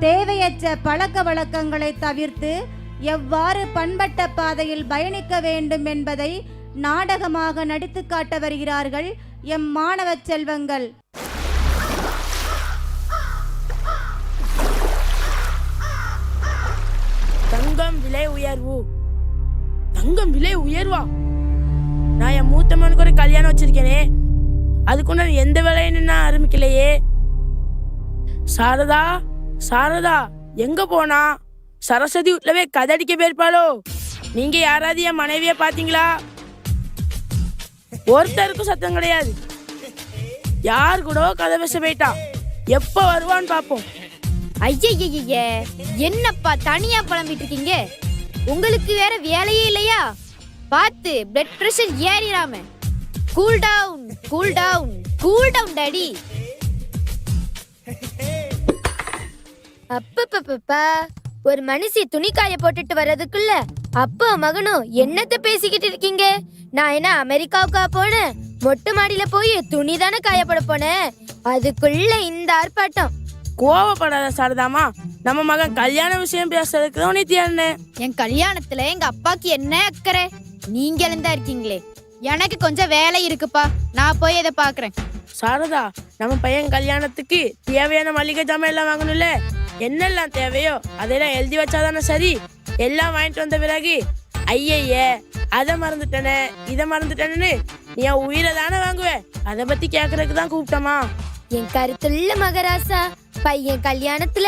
தேவையற்ற பழக்க வழக்கங்களை தவிர்த்து எவ்வாறு பண்பட்ட பாதையில் பயணிக்க வேண்டும் என்பதை நாடகமாக நடித்து காட்ட வருகிறார்கள் எம் மாணவ செல்வங்கள். தங்கம் விலை உயர்வு. தங்கம் விலை உயர்வா? நான் என் மூத்தம்மனுக்கு ஒரு கல்யாணம் வச்சிருக்கேனே, அதுக்கு நான் எந்த வேலைன்னு நான் ஆரம்பிக்கலையே. சாரதா, சாரதா எங்க போனா? சரஸ்வதி வீட்டுலவே கதடிக்க போயிருப்பாளோ? நீங்க யாராவது என் மனைவிய பாத்தீங்களா? ஒருத்தருக்கும் சத்தம் கிடையாது. யார் கூட கதை பேச போயிட்டா. எப்ப வருவான்னு பாப்போம். ஐய என்னப்பா தனியா புலம்பிட்டு இருக்கீங்க? உங்களுக்கு வேற வேலையே இல்லையா? பார்த்து பிளட் பிரஷர் ஏறிராம. Cool down, cool down, cool down daddy. அப்பப்பப்பா, ஒரு மனுஷி துணி காய போட்டுட்டு வர்றதுக்குள்ள அப்பா மகனும் என்னத்த பேசிக்கிட்டு இருக்கீங்க? நான் என்ன அமெரிக்காவுக்கா போனேன்? மொட்டை மாடியில போய் துணி தானே காயப்பட போனேன். அதுக்குள்ள இந்த ஆர்ப்பாட்டம். கோவப்படாத சாரதாமா, நம்ம மகன் கல்யாண விஷயம் பேசுறதுக்கு தான் நித்தியானே. என் கல்யாணத்துல எங்க அப்பாக்கு என்ன அக்கறை? நீங்க எழுந்தா இருக்கீங்களே. எனக்கு கொஞ்சம் வேலை இருக்குப்பா, நான் போய் இதை பாக்குறேன். சாரதா, நம்ம பையன் கல்யாணத்துக்கு தேவையான மளிகை ஜாமான் எல்லாம் வாங்கணும்ல. என்னெல்லாம் தேவையோ அதெல்லாம் எழுதி வச்சாதானே சரி. எல்லாம் வாங்கிட்டு வந்த பிறகு ஐயே அதை மறந்துட்டேனே இதை மறந்துட்டேன்னு நீ என் உயிரை தானே வாங்குவ. அதை பத்தி கேக்குறதுக்கு தான் கூப்பிட்டமா. என் கருத்துள்ள மகராசா, பையன் கல்யாணத்துல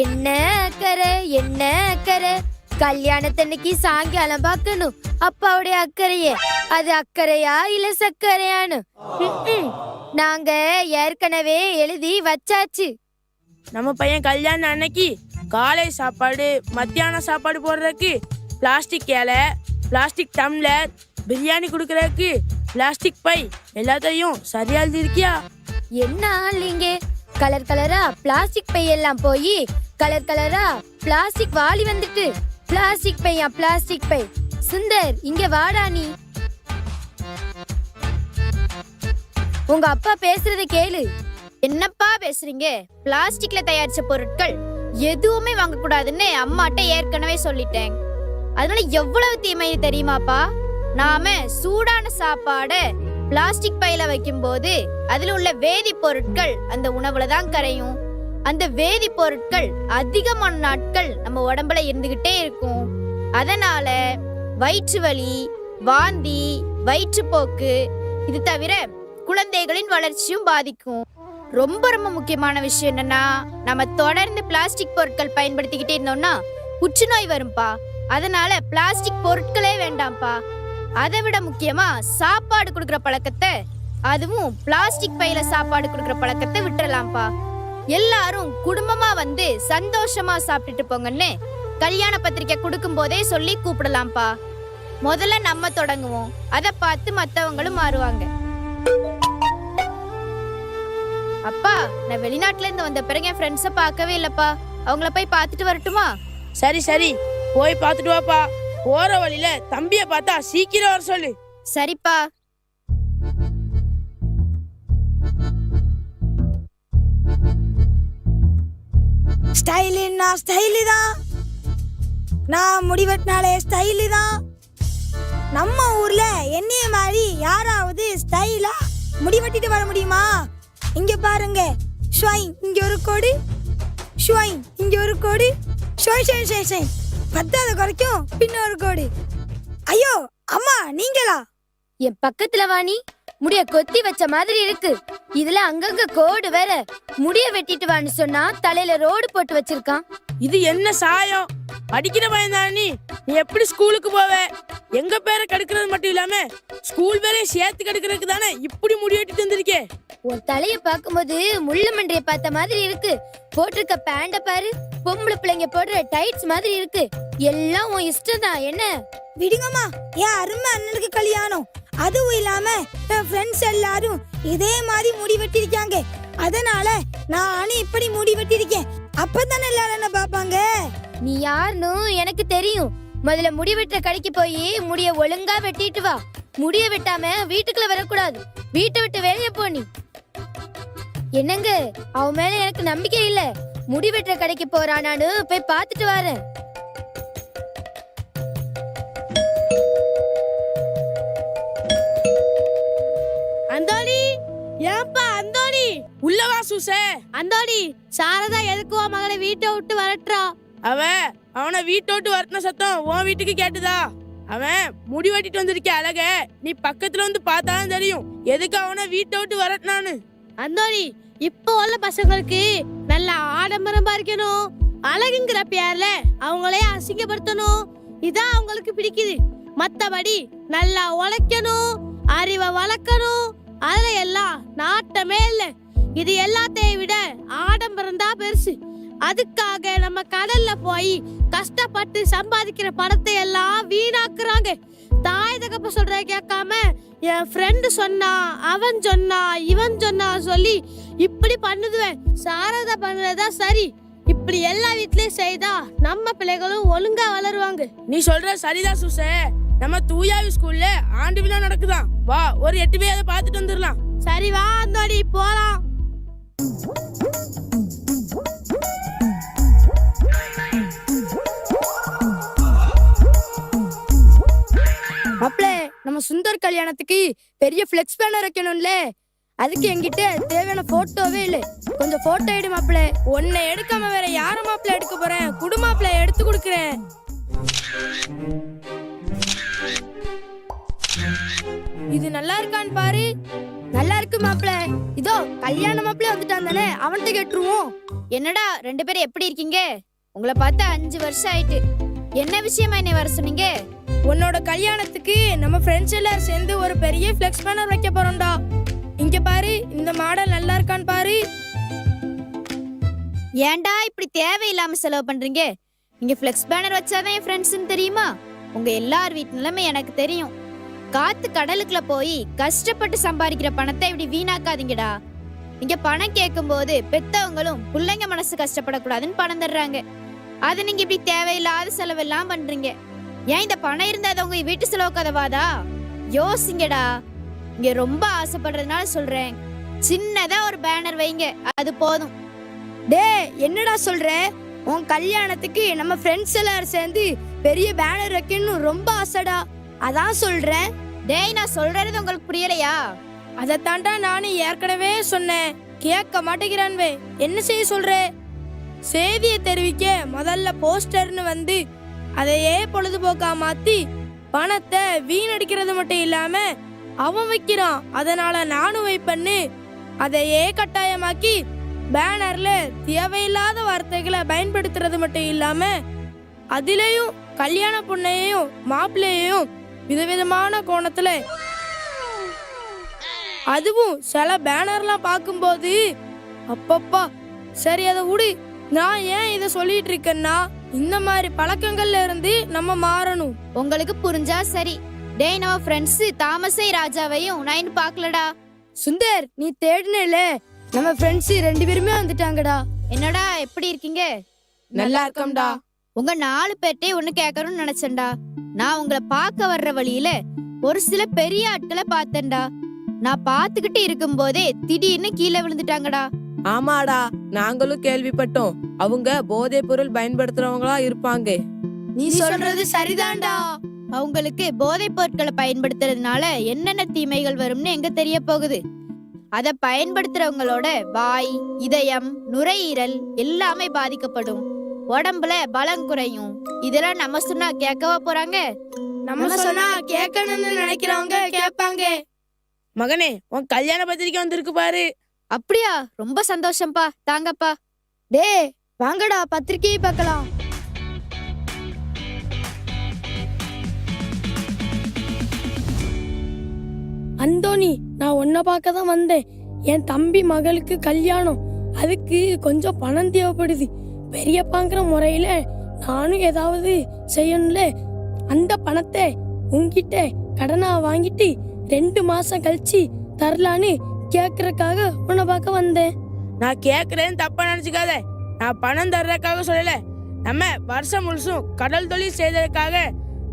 என்ன அக்கறை, என்ன அக்கறை? கல்யாணத்தன்னைக்கு சாயங்காலம் பார்க்கணும் அப்பாவுடைய அக்கறையே. அது அக்கறையா இல்ல சக்கரையான்னு நாங்க ஏற்கனவே எழுதி வச்சாச்சு. நம்ம பையன் கல்யாணம் அன்னைக்கு காலை சாப்பாடு, மத்தியான சாப்பாடு போடுறதுக்கு பிளாஸ்டிக் இலை, பிளாஸ்டிக் டம்ளர், பிரியாணி கொடுக்கறதுக்கு பிளாஸ்டிக் பை, எல்லாத்தையும் சரியா எழுதிருக்கியா? என்ன ஆள்லீங்க? கலர் கலரா பிளாஸ்டிக் பை எல்லாம் போய் கலர் கலரா பிளாஸ்டிக் வாளி வந்துட்டு. பிளாஸ்டிக் பையா, பிளாஸ்டிக் பை. சுந்தர், இங்க வாடா நீ. உங்க அப்பா பேசுறத கேளு. என்னப்பா பேசுறீங்க? பிளாஸ்டிக்ல தயாரிச்ச பொருட்கள் எதுவுமே வாங்க கூடாதுன்னு அம்மாட்ட ஏற்கனவே சொல்லிட்டேன். அதனால எவ்வளவு தீமை தெரியுமாப்பா? நாம சூடான சாப்பாடு பிளாஸ்டிக் பையில வைக்கும் போது அதுல உள்ள வேதிப்பொருட்கள் அந்த உணவுல தான் கரையும். அந்த வேதிப்பொருட்கள் அதிகமான நாட்கள் நம்ம உடம்புல இருந்துகிட்டே இருக்கும். அதனால வயிற்று வலி, வாந்தி, வயிற்றுப்போக்கு, இது தவிர குழந்தைகளின் வளர்ச்சியும் பாதிக்கும். ரொம்ப ரொம்ப முக்கியமான விஷயம் என்னன்னா, நம்ம தொடர்ந்து பிளாஸ்டிக் பொருட்கள் பயன்படுத்திக்கிட்டே இருந்தோம்னா புற்றுநோய் வரும்பா. அதனால பிளாஸ்டிக் பொருட்களே வேண்டாம்ப்பா. அதை விட முக்கியமா சாப்பாடு கொடுக்கற பழக்கத்தை, அதுவும் பிளாஸ்டிக் பையில சாப்பாடு கொடுக்கற பழக்கத்தை விட்டுறலாம்ப்பா. எல்லாரும் குடும்பமா வந்து சந்தோஷமா சாப்பிட்டுட்டு போங்கன்னு கல்யாண பத்திரிக்கை கொடுக்கும் போதே சொல்லி கூப்பிடலாம்ப்பா. முதல்ல நம்ம தொடங்குவோம், அதை பார்த்து மத்தவங்களும் மாறுவாங்க. அப்பா, நான் வெளிநாட்டுல இருந்து வந்த பிறகு என் ஃப்ரெண்ட்ஸை பார்க்கவே இல்லப்பா. அவங்கள போய் பார்த்துட்டு வரட்டுமா? சரி சரி, போய் பார்த்துட்டு வாப்பா. போற வழியில தம்பிய பார்த்தா சீக்கிரம் வர சொல்லு. சரிப்பா. ஸ்டைலுன்னா ஸ்டைலு தான். நான் முடிவெட்டினாலே ஸ்டைலு தான். நம்ம ஊர்ல என்னைய மாதிரி யாராவது ஸ்டைலா முடிவெட்டிட்டு வர முடியுமா? இங்க பாருங்க, ஷ்வைங் இங்க ஒரு கோடு, ஷ்வைங் இங்க ஒரு கோடு, ஷோய் ஷோய் ஷோய் ஷோய், பத்தாவது குறைக்கும் பின்னொரு கோடு. ஐயோ அம்மா, நீங்களா? என் பக்கத்துல வாணி, முடிய கொத்தி வச்ச மாதிரி இருக்கு. இதுல அங்கங்க கோடு வேற. முடிய வெட்டிட்டு வான்னு சொன்னா தலையில ரோடு போட்டு வச்சிருக்கான். இது என்ன சாயம்? படிக்கிற பையன் தான் நீ. நீ எப்படி ஸ்கூலுக்கு போவ? எங்க பேரை கெடுக்கிறது மட்டும் இல்லாம ஸ்கூல் பேரையும் சேர்த்து கெடுக்கிறதுக்கு தானே இப்படி முடிவெட்டிட்டு வந்திருக்கே. உன் தலைய பாக்கும்போது முள்ளு மண்டைய பார்த்த மாதிரி இருக்கு. போட்டிருக்க பேண்ட பாரு, பொம்பளை பிள்ளைங்க போடுற டைட்ஸ் மாதிரி இருக்கு. எல்லாம் உன் இஷ்டம் தான். என்ன விடுங்கம்மா, என் அருமை அண்ணனுக்கு கல்யாணம். அதுவும் இல்லாம என் ஃப்ரெண்ட்ஸ் எல்லாரும் இதே மாதிரி முடி வெட்டிருக்காங்க. அதனால நானும் இப்படி முடி வெட்டிருக்கேன். அப்பதானே எல்லாரும் என்ன பாப்பாங்க. நீ யாருன்னு எனக்கு தெரியும். முதல்ல முடி வெட்டுற கடைக்கு போய் முடிய ஒழுங்கா வெட்டிட்டு வா. முடிய வெட்டாம வீட்டுக்குள்ள வரக்கூடாது. வீட்டை விட்டு வெளியே போ. நீ என்னங்க, அவ மேல எனக்கு நம்பிக்கை இல்ல. முடி வெட்டுற கடைக்கு போறானான்னு போய் பார்த்துட்டு வரேன். அந்தோணி, ஏன்பா அந்தோணி? உள்ளவா சூசே. அந்தோணி, சாரதா எதுக்குவா மகனை வீட்டை விட்டு வரட்டுறா? அவனை வீட்டை விட்டு வரட்டின சத்தம் உன் வீட்டுக்கு கேட்டுதா? அவன் முடி வெட்டிட்டு வந்திருக்க அழக நீ பக்கத்துல வந்து பார்த்தாலும் தெரியும் எதுக்கு அவனை வீட்டை விட்டு வரட்டினான்னு. அந்தோணி, இப்போ உள்ள பசங்களுக்கு நல்ல ஆடம்பரமா இருக்கணும், அழகுங்கிற பேர்ல அவங்களே அசிங்கப்படுத்தணும், இதான் அவங்களுக்கு பிடிக்குது. மத்தபடி நல்லா உழைக்கணும், அறிவை வளர்க்கணும், அதுல எல்லாம் நாட்டமே இல்ல. இது எல்லாத்தையும் விட ஆடம்பரம் தான் பெருசு. அதுக்காக நம்ம கடல்ல போய் கஷ்டப்பட்டு சம்பாதிக்கிற பணத்தை எல்லாம் வீணாக்குறாங்க. தாய் தகப்ப சொல்ற கேட்காம என் ஃப்ரெண்டு சொன்னா, அவன் சொன்னா, இவன் சொன்னா சொல்லி இப்படி பண்ணுதுவேன். சாரதா பண்ணுறதா சரி. இப்படி எல்லா வீட்லயும் செய்தா நம்ம பிள்ளைகளும் ஒழுங்கா வளருவாங்க. நீ சொல்ற சரிதான் சூசே. நம்ம தூயாவி ஸ்கூல்ல ஆண்டு விழா நடக்குதான். வா, ஒரு 8 பேர் அதை பார்த்துட்டு வந்துடலாம். சரி வா அந்தோடி, போலாம். மாப்பிளே, நம்ம சுந்தர் கல்யாணத்துக்கு பெரிய ஃபிளெக்ஸ் பேனர் வைக்கணும்ல. அதுக்கு என்கிட்ட தேவையான போட்டோவே இல்லை. கொஞ்சம் போட்டோ எடு மாப்பிளே. உன்னை எடுக்காம வேற யார மாப்பிள எடுக்க போறேன்? குடு மாப்பிள, எடுத்து கொடுக்குறேன். இது நல்லா இருக்கான்னு பாரு. நல்லா இருக்கு மாப்பிள. இதோ கல்யாண மாப்பிள வந்துட்டான் தானே, அவன்கிட்ட கேட்டுருவோம். என்னடா 2 பேரும் எப்படி இருக்கீங்க? உங்களை பார்த்தா 5 வருஷம் ஆயிட்டு. என்ன விஷயமா என்னை வர சொன்னீங்க? உன்னோட கல்யாணத்துக்கு நம்ம ஃப்ரெண்ட்ஸ் எல்லாரும் சேர்ந்து ஒரு பெரிய ஃபிளெக்ஸ் பேனர் வைக்க போறோம்டா. இங்க பாரு, இந்த மாடல் நல்லா இருக்கான்னு பாரு. ஏன்டா இப்படி தேவையில்லாம செலவு பண்றீங்க? நீங்க ஃபிளெக்ஸ் பேனர் வச்சாதான் என் ஃப்ரெண்ட்ஸ்னு தெரியுமா? உங்க எல்லார் வீட்டு நிலைமை எனக்கு தெரியும். காத்து கடலுக்குள்ள போய் கஷ்டப்பட்டு சம்பாதிக்கிற பணத்தை இப்படி வீணாக்காதீங்கடா. நீங்க பணம் கேட்கும் போது பெத்தவங்களும் பிள்ளைங்க மனசு கஷ்டப்படக்கூடாதுன்னு பணம் தர்றாங்க. அது நீங்க இப்படி தேவையில்லாத செலவெல்லாம் பண்றீங்க. ஏன் இந்த பணம் இருந்தா அது உங்க வீட்டு செலவுக்கு அதவாதா? யோசிங்கடா. இங்க ரொம்ப ஆசைப்படுறதுனால சொல்றேன், சின்னதா ஒரு பேனர் வைங்க, அது போதும். டே, என்னடா சொல்ற? உன் கல்யாணத்துக்கு நம்ம ஃப்ரெண்ட்ஸ் எல்லாரும் சேர்ந்து பெரிய பேனர் வைக்கணும் ரொம்ப ஆசைடா, அதான் சொல்றேன். டேய், நான் சொல்றது உங்களுக்கு புரியலையா? அதைத்தாண்டா நானும் ஏற்கனவே சொன்னேன், கேட்க மாட்டேங்கிறான்வே. என்ன செய்ய சொல்ற? செய்தியை தெரிவிக்க முதல்ல போஸ்டர்னு வந்து அதையே பொழுதுபோக்கா மாத்தி பணத்தை வீணடிக்கிறது மட்டும் இல்லாம அவன் வைக்கிறான். அதனால நானும் வைப்பண்ணு அதையே கட்டாயமாக்கி பேனர்ல தேவையில்லாத வார்த்தைகளை பயன்படுத்துறது மட்டும் இல்லாம அதிலையும் கல்யாண பொண்ணையும் மாப்பிள்ளையையும் விதவிதமான கோணத்துல, அதுவும் சில பேனர்லாம் பார்க்கும்போது அப்பப்பா. சரி, அதை விடு. நான் ஏன் இதை சொல்லிட்டு இருக்கேன்னா, இந்த மாதிரி பழக்கங்கள்ல இருந்து நம்ம மாறணும். உங்களுக்கு புரிஞ்சா சரி. டேய், நம்ம ஃப்ரெண்ட்ஸ் தாமஸை ராஜாவையும் நான் இன்னும் பார்க்கலடா. சுந்தர், நீ தேடினேல, நம்ம ஃப்ரெண்ட்ஸ் 2 பேருமே வந்துட்டாங்கடா. என்னடா, எப்படி இருக்கீங்க? நல்லா இருக்கம்டா. உங்க 4 பேர்ட்டே ஒண்ணு கேட்கணும்னு நினைச்சேன்டா. நான் உங்களை பார்க்க வர்ற வழியில ஒரு சில பெரிய ஆட்களை பார்த்தேன்டா. நான் பார்த்துக்கிட்டு இருக்கும் போதே திடீர்னு கீழே விழுந்துட்டாங்கடா. ஆமாடா, நாங்களும் கேள்விப்பட்டோம். அவங்க போதை பொருள் பயன்படுத்துறவங்களா இருப்பாங்க. நீ சொல்றது சரிதான்டா. அவங்களுக்கு போதைப் பொருட்களை பயன்படுத்துறதுனால என்னென்ன தீமைகள் வரும்னு எங்க தெரிய போகுது? அத பயன்படுத்துறவங்களோட வாய், இதயம், நுரையீரல் எல்லாமே பாதிக்கப்படும். உடம்புல பலம் குறையும். இதெல்லாம் நம்ம சொன்னா கேட்கவா போறாங்க? நம்ம சொன்னா கேட்கணும்னு நினைக்கிறவங்க கேட்பாங்க. மகனே, உன் கல்யாண பத்திரிக்கை வந்திருக்கு பாரு. அப்படியா? ரொம்ப சந்தோஷம்பா. தாங்கப்பா. டே, வாங்கடா, பத்திரிக்கையை பார்க்கலாம். அந்தோணி, நான் உன்னை பார்க்க தான் வந்தேன். என் தம்பி மகளுக்கு கல்யாணம், அதுக்கு கொஞ்சம் பணம் தேவைப்படுது. பெரியப்பாங்கிற முறையில நானும் ஏதாவது செய்யணும்ல. அந்த பணத்தை உன்கிட்ட கடனா வாங்கிட்டு 2 மாசம் கழிச்சு தரலான்னு கேக்குறதுக்காக உன்னை பார்க்க வந்தேன். நான் கேக்குறேன்னு தப்பா நினைச்சுக்காத. நான் பணம் தர்றதுக்காக சொல்லல. நம்ம வருஷம் முழுசும் கடல் தொழில் செய்ததுக்காக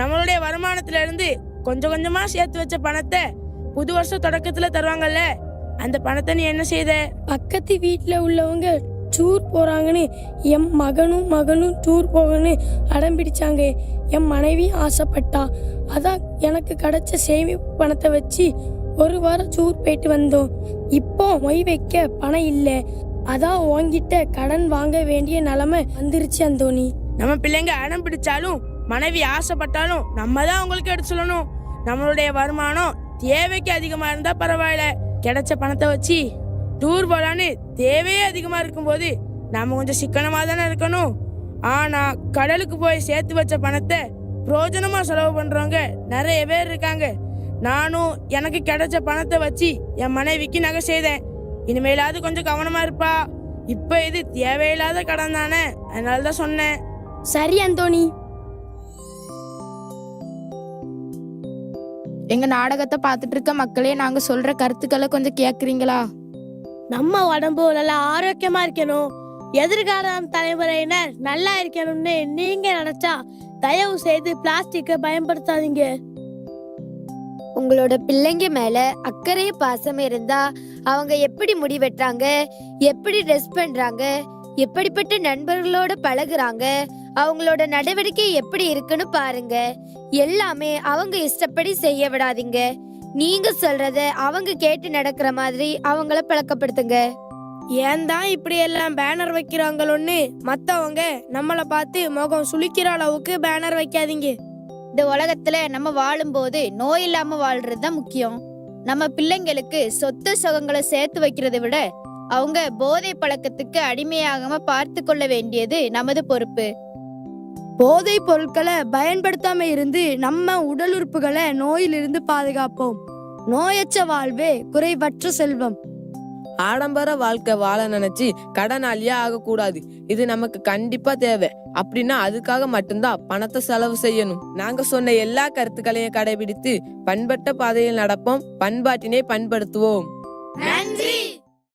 நம்மளுடைய வருமானத்துல இருந்து கொஞ்சம் கொஞ்சமா சேர்த்து வச்ச பணத்தை புது வருஷம் தொடக்கத்துல தருவாங்கல்ல, அந்த பணத்தை நீ என்ன செய்த? பக்கத்து வீட்டுல உள்ளவங்க டூர் போறாங்கன்னு என் மகனும் டூர் போகணும்னு அடம் பிடிச்சாங்க. என் மனைவி ஆசைப்பட்டா. அதான் எனக்கு கிடைச்ச சேமிப்பு பணத்தை வச்சு ஒரு வாரம் டூர் போயிட்டு வந்தோம். இப்போ மொய் வைக்க பணம் இல்லை. அதான் உன்கிட்ட கடன் வாங்க வேண்டிய நிலைமை வந்துருச்சு அந்தோணி. நம்ம பிள்ளைங்க அடம் பிடிச்சாலும் மனைவி ஆசைப்பட்டாலும் நம்ம தான் அவங்களுக்கு எடுத்து சொல்லணும். நம்மளுடைய வருமானம் தேவைக்கு அதிகமா இருந்தா பரவாயில்ல, கிடைச்ச பணத்தை வச்சு டூர் போலான்னு தேவையே அதிகமா இருக்கும்போது நாம கொஞ்சம் சிக்கனமா தானே இருக்கணும். ஆனா கடலுக்கு போய் சேர்த்து வச்ச பணத்தை பிரயோஜனமா செலவு பண்றவங்க நிறைய பேர் இருக்காங்க. நானும் எனக்கு கிடைச்ச பணத்தை வச்சு என் மனைவிக்கு நகை செய்தேன். இனிமேலாவது கொஞ்சம் கவனமா இருப்பா. இப்ப இது தேவையில்லாத கடன் தானே, அதனாலதான் சொன்னேன். சரி அந்தோணி. எங்க நாடகத்தை பார்த்துட்டு இருக்க மக்களே, நாங்க சொல்ற கருத்துக்களை கொஞ்சம் கேக்குறீங்களா? நம்ம உடம்பு நல்லா ஆரோக்கியமா இருக்கணும், எதிர்கால தலைமுறையினர் நல்லா இருக்கணும்னு நீங்க நினைச்சா தயவு செய்து பிளாஸ்டிக்கை பயன்படுத்தாதீங்க. உங்களோட பிள்ளைங்க மேல அக்கறை பாசம் இருந்தா அவங்க எப்படி முடி வெட்டுறாங்க, எப்படி ட்ரெஸ் பண்றாங்க, எப்படிப்பட்ட நண்பர்களோட பழகுறாங்க, அவங்களோட நடவடிக்கை எப்படி இருக்குன்னு பாருங்க. எல்லாமே அவங்க இஷ்டப்படி செய்ய விடாதீங்க. நீங்க சொல்றத அவங்க கேட்டு நடக்கிற மாதிரி அவங்கள பழக்கப்படுத்துங்க. ஏன் தான் இப்படி எல்லாம் பேனர் வைக்கிறாங்களோன்னு மத்தவங்க நம்மள பார்த்து முகம் சுளிக்கிற அளவுக்கு பேனர் வைக்காதீங்க. இந்த உலகத்துல நம்ம வாழும்போது நோய் இல்லாம வாழ்றது தான் முக்கியம். நம்ம பிள்ளைங்களுக்கு சொத்து சுகங்களை சேர்த்து வைக்கிறதை விட அவங்க போதை பழக்கத்துக்கு அடிமையாகாம பார்த்து கொள்ள வேண்டியது நமது பொறுப்பு. போதை பொருட்களை பயன்படுத்தாம இருந்து நம்ம உடல் உறுப்புகளை நோயிலிருந்து பாதுகாப்போம். நோயற்ற வாழ்வே குறைவற்ற செல்வம். ஆடம்பர வாழ்க்கை வாழ நினைச்சு கடனாளியா ஆகக்கூடாது. இது நமக்கு கண்டிப்பா தேவை. அப்படின்னா அதுக்காக மட்டும்தான் பணத்தை செலவு செய்யணும். நாங்க சொன்ன எல்லா கருத்துக்களையும் கடைபிடித்து பண்பட்ட பாதையில் நடப்போம். பண்பாட்டினை பண்படுத்துவோம்.